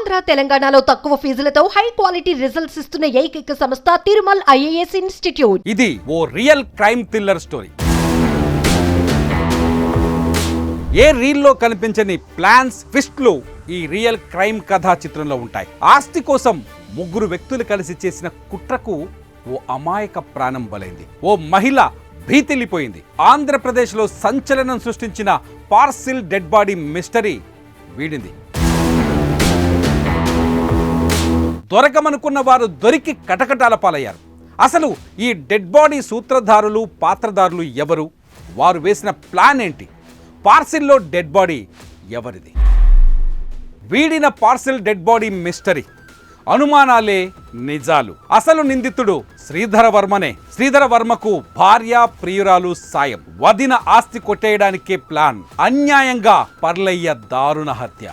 ఆంధ్ర తెలంగాణలో తక్కువ ఫీజులతో high quality results ఇస్తున్న ఏకైక సంస్థ తిరుమల్ ఐఏఎస్ ఇన్స్టిట్యూట్. ఇది ఓ రియల్ క్రైమ్ థ్రిల్లర్ స్టోరీ. ఏ రీల్లో కనిపించని ప్లాన్స్, ట్విస్ట్లు ఈ రియల్ క్రైమ్ కథా చిత్రంలో ఉంటాయి. ఆస్తి కోసం ముగ్గురు వ్యక్తులు కలిసి చేసిన కుట్రకు ఓ అమాయక ప్రాణం బలైంది. ఓ మహిళ భీతిల్లిపోయింది. ఆంధ్రప్రదేశ్లో సంచలనం సృష్టించిన పార్సిల్ డెడ్ బాడీ మిస్టరీ వీడింది. దొరకమనుకున్న వారు దొరికి కటకటాల పాలయ్యారు. అసలు ఈ డెడ్ బాడీ సూత్రధారులు, పాత్రధారులు ఎవరు? వారు వేసిన ప్లాన్ ఏంటి? పార్సిల్లో డెడ్ బాడీ ఎవరిది? వీడిన పార్సిల్ డెడ్ బాడీ మిస్టరీ. అనుమానాలే నిజాలు. అసలు నిందితుడు శ్రీధర వర్మనే. శ్రీధర వర్మకు భార్య, ప్రియురాలు సాయం. వదిన ఆస్తి కొట్టేయడానికే ప్లాన్. అన్యాయంగా పర్లయ్య దారుణ హత్య.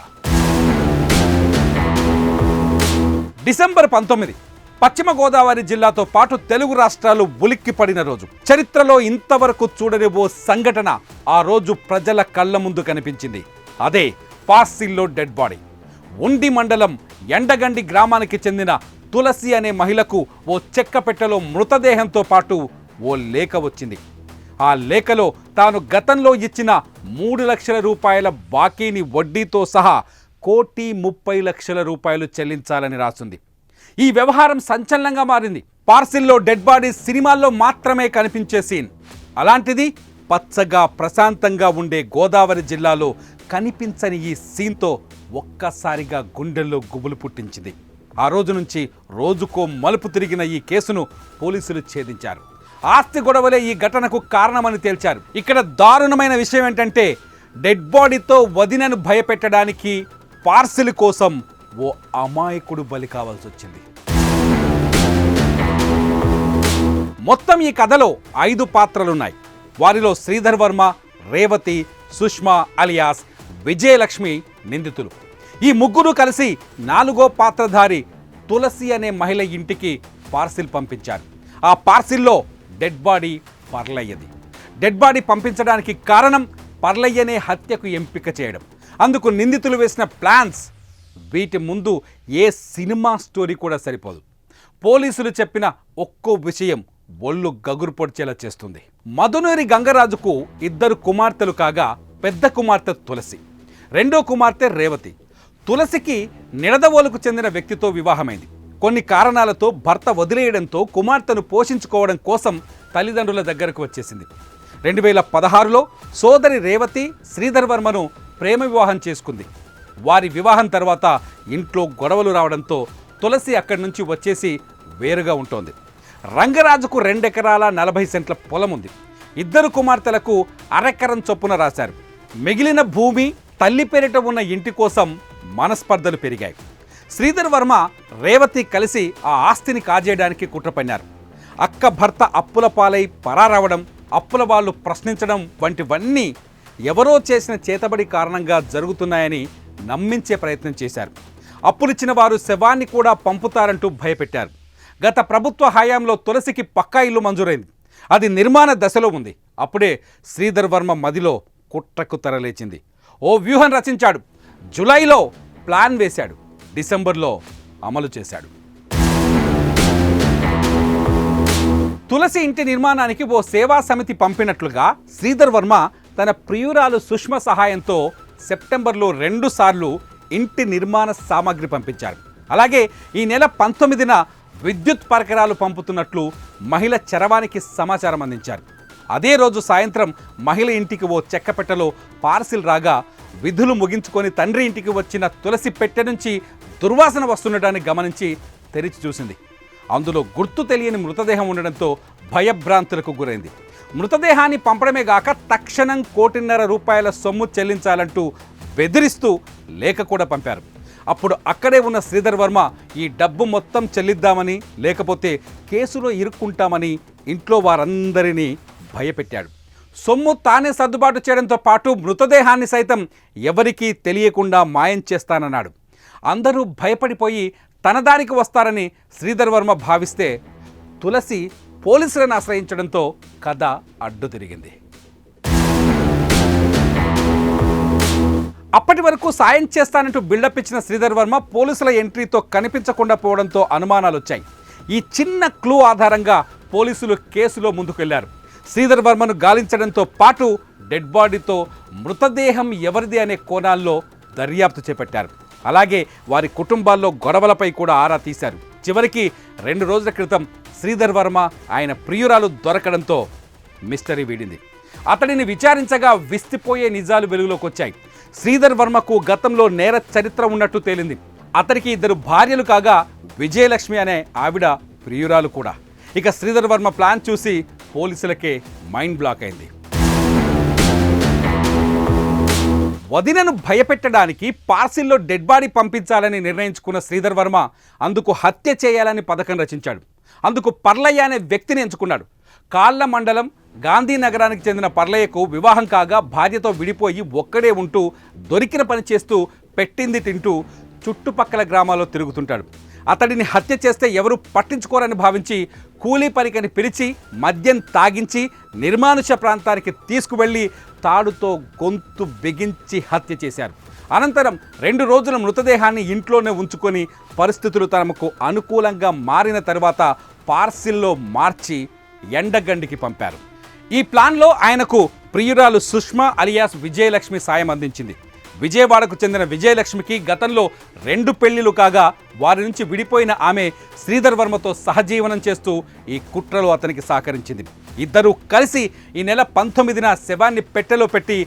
డిసెంబర్ 19 పశ్చిమ గోదావరి జిల్లాతో పాటు తెలుగు రాష్ట్రాలు ఉలిక్కిపడిన రోజు. చరిత్రలో ఇంతవరకు చూడని ఓ సంఘటన ఆ రోజు ప్రజల కళ్ళ ముందు కనిపించింది. అదే పార్సిల్లో డెడ్ బాడీ. ఉండి మండలం ఎండగండి గ్రామానికి చెందిన తులసి అనే మహిళకు ఓ చెక్క పెట్టెలో మృతదేహంతో పాటు ఓ లేఖ వచ్చింది. ఆ లేఖలో తాను గతంలో ఇచ్చిన 3 లక్షల రూపాయల బాకీని వడ్డీతో సహా 1,30,00,000 రూపాయలు చెల్లించాలని రాసింది. ఈ వ్యవహారం సంచలనంగా మారింది. పార్సిల్లో డెడ్ బాడీ సినిమాల్లో మాత్రమే కనిపించే సీన్. అలాంటిది పచ్చగా ప్రశాంతంగా ఉండే గోదావరి జిల్లాలో కనిపించని ఈ సీన్తో ఒక్కసారిగా గుండెల్లో గుబులు పుట్టించింది. ఆ రోజు నుంచి రోజుకో మలుపు తిరిగిన ఈ కేసును పోలీసులు ఛేదించారు. ఆస్తి గొడవలే ఈ ఘటనకు కారణమని తేల్చారు. ఇక్కడ దారుణమైన విషయం ఏంటంటే డెడ్ బాడీతో వదినను భయపెట్టడానికి పార్సిల్ కోసం ఓ అమాయకుడు బలి కావాల్సి వచ్చింది. మొత్తం ఈ కథలో 5 పాత్రలున్నాయి. వారిలో శ్రీధర్ వర్మ, రేవతి, సుష్మా అలియాస్ విజయలక్ష్మి నిందితులు. ఈ ముగ్గురు కలిసి 4వ పాత్రధారి తులసి అనే మహిళ ఇంటికి పార్సిల్ పంపించారు. ఆ పార్సిల్లో డెడ్ బాడీ పర్లయ్యది. డెడ్ బాడీ పంపించడానికి కారణం పర్లయ్యనే హత్యకు ఎంపిక చేయడం. అందుకు నిందితులు వేసిన ప్లాన్స్ వీటి ముందు ఏ సినిమా స్టోరీ కూడా సరిపోదు. పోలీసులు చెప్పిన ఒక్కో విషయం ఒళ్ళు గగురు పొడిచేలా చేస్తుంది. మధునూరి గంగరాజుకు 2 కుమార్తెలు కాగా పెద్ద కుమార్తె తులసి, రెండో కుమార్తె రేవతి. తులసికి నిడదవోలుకు చెందిన వ్యక్తితో వివాహమైంది. కొన్ని కారణాలతో భర్త వదిలేయడంతో కుమార్తెను పోషించుకోవడం కోసం తల్లిదండ్రుల దగ్గరకు వచ్చేసింది. 2016లో సోదరి రేవతి శ్రీధర్ వర్మను ప్రేమ వివాహం చేసుకుంది. వారి వివాహం తర్వాత ఇంట్లో గొడవలు రావడంతో తులసి అక్కడి నుంచి వచ్చేసి వేరుగా ఉంటోంది. రంగరాజుకు 2 ఎకరాల 40 సెంట్ల పొలం ఉంది. 2 కుమార్తెలకు అరెకరం చొప్పున రాశారు. మిగిలిన భూమి తల్లి పేరిట ఉన్న ఇంటి కోసం మనస్పర్ధలు పెరిగాయి. శ్రీధర్ వర్మ, రేవతి కలిసి ఆ ఆస్తిని కాజేయడానికి కుట్ర పన్నారు. అక్క భర్త అప్పుల పాలై పరారవడం, అప్పుల వాళ్ళు ప్రశ్నించడం వంటివన్నీ ఎవరో చేసిన చేతబడి కారణంగా జరుగుతున్నాయని నమ్మించే ప్రయత్నం చేశారు. అప్పులిచ్చిన వారు శవాన్ని కూడా పంపుతారంటూ భయపెట్టారు. గత ప్రభుత్వ హయాంలో తులసికి పక్కా ఇల్లు మంజూరైంది. అది నిర్మాణ దశలో ఉంది. అప్పుడే శ్రీధర్ వర్మ మదిలో కుట్రకు తెరలేచింది. ఓ వ్యూహం రచించాడు. జూలైలో ప్లాన్ వేశాడు. డిసెంబర్లో అమలు చేశాడు. తులసి ఇంటి నిర్మాణానికి ఓ సేవా సమితి పంపినట్లుగా శ్రీధర్ వర్మ తన ప్రియురాలు సుష్మ సహాయంతో సెప్టెంబర్లో 2 సార్లు ఇంటి నిర్మాణ సామాగ్రి పంపించారు. అలాగే ఈ నెల 19న విద్యుత్ పరికరాలు పంపుతున్నట్లు మహిళ చరవానికి సమాచారం అందించారు. అదే రోజు సాయంత్రం మహిళ ఇంటికి ఓ చెక్కపెట్టెలో పార్సిల్ రాగా విధులు ముగించుకొని తండ్రి ఇంటికి వచ్చిన తులసి పెట్టె నుంచి దుర్వాసన వస్తుండటాన్ని గమనించి తెరిచి చూసింది. అందులో గుర్తు తెలియని మృతదేహం ఉండడంతో భయభ్రాంతులకు గురైంది. మృతదేహాన్ని పంపడమే గాక తక్షణం 1,50,00,000 రూపాయల సొమ్ము చెల్లించాలంటూ బెదిరిస్తూ లేఖ కూడా పంపారు. అప్పుడు అక్కడే ఉన్న శ్రీధర్ వర్మ ఈ డబ్బు మొత్తం చెల్లిద్దామని, లేకపోతే కేసులో ఇరుక్కుంటామని ఇంట్లో వారందరినీ భయపెట్టాడు. సొమ్ము తానే సర్దుబాటు చేయడంతో పాటు మృతదేహాన్ని సైతం ఎవరికీ తెలియకుండా మాయం చేస్తానన్నాడు. అందరూ భయపడిపోయి తన దారికి వస్తారని శ్రీధర్ వర్మ భావిస్తే తులసి పోలీసులను ఆశ్రయించడంతో కథ అడ్డు తిరిగింది. అప్పటి వరకు సాయం చేస్తానంటూ బిల్డప్ ఇచ్చిన శ్రీధర్ వర్మ పోలీసుల ఎంట్రీతో కనిపించకుండా పోవడంతో అనుమానాలు వచ్చాయి. ఈ చిన్న క్లూ ఆధారంగా పోలీసులు కేసులో ముందుకెళ్లారు. శ్రీధర్ వర్మను గాలించడంతో పాటు డెడ్ బాడీతో మృతదేహం ఎవరిది అనే కోణాల్లో దర్యాప్తు చేపట్టారు. అలాగే వారి కుటుంబాల్లో గొడవలపై కూడా ఆరా తీశారు. చివరికి 2 రోజుల క్రితం శ్రీధర్ వర్మ ఆయన ప్రియురాలు దొరకడంతో మిస్టరీ వీడింది. అతడిని విచారించగా విస్తిపోయే నిజాలు వెలుగులోకి వచ్చాయి. శ్రీధర్ వర్మకు గతంలో నేర చరిత్ర ఉన్నట్టు తేలింది. అతడికి 2 భార్యలు కాగా విజయలక్ష్మి అనే ఆవిడ ప్రియురాలు కూడా. ఇక శ్రీధర్ వర్మ ప్లాన్ చూసి పోలీసులకే మైండ్ బ్లాక్ అయింది. వదినను భయపెట్టడానికి పార్సిల్లో డెడ్ బాడీ పంపించాలని నిర్ణయించుకున్న శ్రీధర్ వర్మ అందుకు హత్య చేయాలని పథకం రచించాడు. అందుకు పర్లయ్య అనే వ్యక్తిని ఎంచుకున్నాడు. కాళ్ళ మండలం గాంధీనగరానికి చెందిన పర్లయ్యకు వివాహం కాగా భార్యతో విడిపోయి ఒక్కడే ఉంటూ దొరికిన పని చేస్తూ పెట్టింది తింటూ చుట్టుపక్కల గ్రామాల్లో తిరుగుతుంటాడు. అతడిని హత్య చేస్తే ఎవరు పట్టించుకోరని భావించి కూలీ పనికని పిలిచి మద్యం తాగించి నిర్మానుష ప్రాంతానికి తీసుకువెళ్ళి తాడుతో గొంతు బిగించి హత్య చేశారు. అనంతరం 2 రోజుల మృతదేహాన్ని ఇంట్లోనే ఉంచుకొని పరిస్థితులు తమకు అనుకూలంగా మారిన తర్వాత పార్సిల్లో మార్చి ఎండగండికి పంపారు. ఈ ప్లాన్లో ఆయనకు ప్రియురాలు సుష్మా అలియాస్ విజయలక్ష్మి సాయం అందించింది. విజయవాడకు చెందిన విజయలక్ష్మికి గతంలో 2 పెళ్లిలు కాగా వారి నుంచి విడిపోయిన ఆమె శ్రీధర్ వర్మతో సహజీవనం చేస్తూ ఈ కుట్రలో అతనికి సహకరించింది. ఇద్దరూ కలిసి ఈ నెల 19న శవాన్ని పెట్టెలో పెట్టి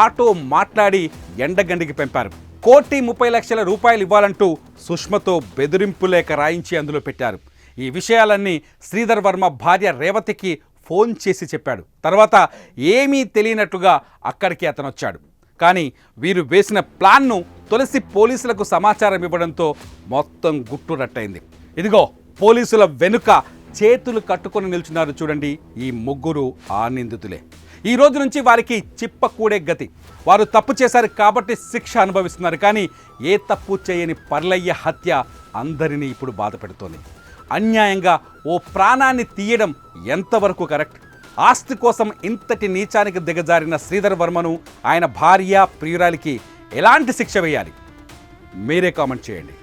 ఆటో మాట్లాడి ఎండగండికి పంపారు. 1,30,00,000 రూపాయలు ఇవ్వాలంటూ సుష్మతో బెదిరింపు లేఖ రాయించి అందులో పెట్టారు. ఈ విషయాలన్నీ శ్రీధర్ వర్మ భార్య రేవతికి ఫోన్ చేసి చెప్పాడు. తర్వాత ఏమీ తెలియనట్టుగా అక్కడికి అతను వచ్చాడు. కానీ వీరు వేసిన ప్లాన్ను తులసి పోలీసులకు సమాచారం ఇవ్వడంతో మొత్తం గుట్టు రట్టయింది. ఇదిగో పోలీసుల వెనుక చేతులు కట్టుకొని నిల్చున్నారు చూడండి, ఈ ముగ్గురు ఆ నిందితులే. ఈ రోజు నుంచి వారికి చిప్పకూడే గతి. వారు తప్పు చేశారు కాబట్టి శిక్ష అనుభవిస్తున్నారు. కానీ ఏ తప్పు చేయని పర్లయ్య హత్య అందరినీ ఇప్పుడు బాధ పెడుతోంది. అన్యాయంగా ఓ ప్రాణాన్ని తీయడం ఎంతవరకు కరెక్ట్? ఆస్తి కోసం ఇంతటి నీచానికి దిగజారిన శ్రీధర్ వర్మను ఆయన భార్య ప్రియురాలికి ఎలాంటి శిక్ష వేయాలి? మీరే కామెంట్ చేయండి.